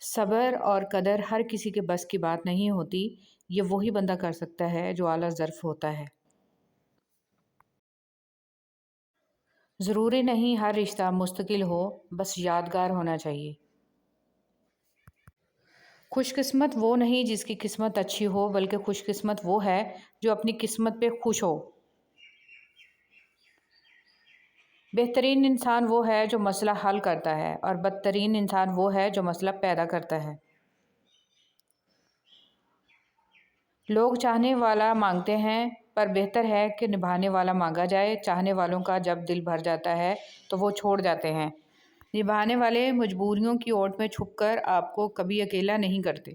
صبر اور قدر ہر کسی کے بس کی بات نہیں ہوتی۔ یہ وہی بندہ کر سکتا ہے جو اعلیٰ ظرف ہوتا ہے۔ ضروری نہیں ہر رشتہ مستقل ہو، بس یادگار ہونا چاہیے۔ خوش قسمت وہ نہیں جس کی قسمت اچھی ہو، بلکہ خوش قسمت وہ ہے جو اپنی قسمت پہ خوش ہو۔ بہترین انسان وہ ہے جو مسئلہ حل کرتا ہے، اور بدترین انسان وہ ہے جو مسئلہ پیدا کرتا ہے۔ لوگ چاہنے والا مانگتے ہیں، پر بہتر ہے کہ نبھانے والا مانگا جائے۔ چاہنے والوں کا جب دل بھر جاتا ہے تو وہ چھوڑ جاتے ہیں۔ نبھانے والے مجبوریوں کی اوٹ میں چھپ کر آپ کو کبھی اکیلا نہیں کرتے۔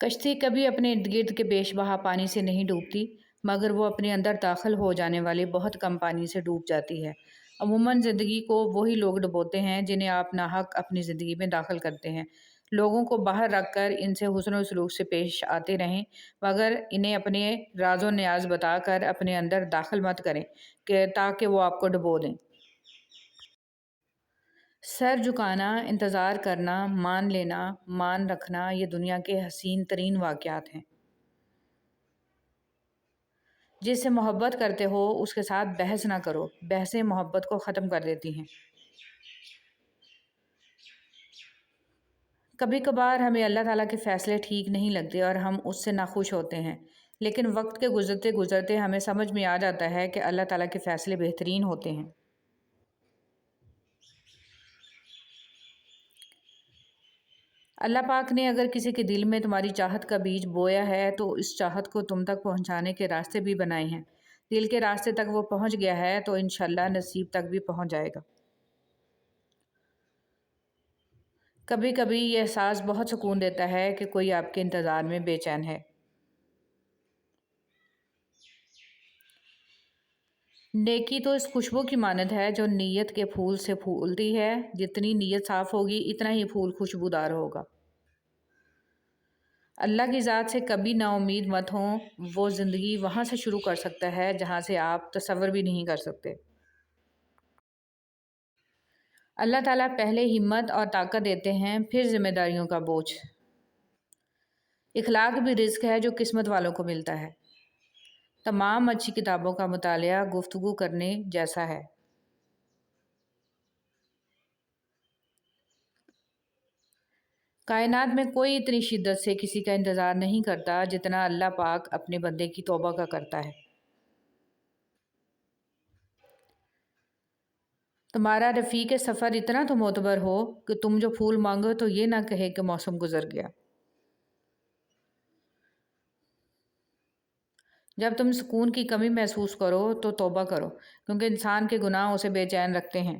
کشتی کبھی اپنے ارد گرد کے بیش بہا پانی سے نہیں ڈوبتی، مگر وہ اپنے اندر داخل ہو جانے والے بہت کم پانی سے ڈوب جاتی ہے۔ عموماً زندگی کو وہی لوگ ڈبوتے ہیں جنہیں آپ ناحق اپنی زندگی میں داخل کرتے ہیں۔ لوگوں کو باہر رکھ کر ان سے حسن و سلوک سے پیش آتے رہیں، مگر انہیں اپنے راز و نیاز بتا کر اپنے اندر داخل مت کریں تاکہ وہ آپ کو ڈبو دیں۔ سر جھکانا، انتظار کرنا، مان لینا، مان رکھنا، یہ دنیا کے حسین ترین واقعات ہیں۔ جس سے محبت کرتے ہو اس کے ساتھ بحث نہ کرو، بحثیں محبت کو ختم کر دیتی ہیں۔ کبھی کبھار ہمیں اللہ تعالیٰ کے فیصلے ٹھیک نہیں لگتے اور ہم اس سے ناخوش ہوتے ہیں، لیکن وقت کے گزرتے گزرتے ہمیں سمجھ میں آ جاتا ہے کہ اللہ تعالیٰ کے فیصلے بہترین ہوتے ہیں۔ اللہ پاک نے اگر کسی کے دل میں تمہاری چاہت کا بیج بویا ہے تو اس چاہت کو تم تک پہنچانے کے راستے بھی بنائے ہیں۔ دل کے راستے تک وہ پہنچ گیا ہے تو انشاءاللہ نصیب تک بھی پہنچ جائے گا۔ کبھی کبھی یہ احساس بہت سکون دیتا ہے کہ کوئی آپ کے انتظار میں بے چین ہے۔ نیکی تو اس خوشبو کی مانند ہے جو نیت کے پھول سے پھولتی ہے۔ جتنی نیت صاف ہوگی اتنا ہی پھول خوشبودار ہوگا۔ اللہ کی ذات سے کبھی نا امید مت ہوں، وہ زندگی وہاں سے شروع کر سکتا ہے جہاں سے آپ تصور بھی نہیں کر سکتے۔ اللہ تعالیٰ پہلے ہمت اور طاقت دیتے ہیں، پھر ذمہ داریوں کا بوجھ۔ اخلاق بھی رزق ہے جو قسمت والوں کو ملتا ہے۔ تمام اچھی کتابوں کا مطالعہ گفتگو کرنے جیسا ہے۔ کائنات میں کوئی اتنی شدت سے کسی کا انتظار نہیں کرتا جتنا اللہ پاک اپنے بندے کی توبہ کا کرتا ہے۔ تمہارا رفیق سفر اتنا تو معتبر ہو کہ تم جو پھول مانگو تو یہ نہ کہے کہ موسم گزر گیا۔ جب تم سکون کی کمی محسوس کرو تو توبہ کرو، کیونکہ انسان کے گناہ اسے بے چین رکھتے ہیں۔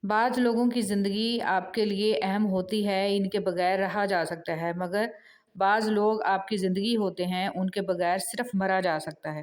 بعض لوگوں کی زندگی آپ کے لیے اہم ہوتی ہے، ان کے بغیر رہا جا سکتا ہے، مگر بعض لوگ آپ کی زندگی ہوتے ہیں، ان کے بغیر صرف مرا جا سکتا ہے۔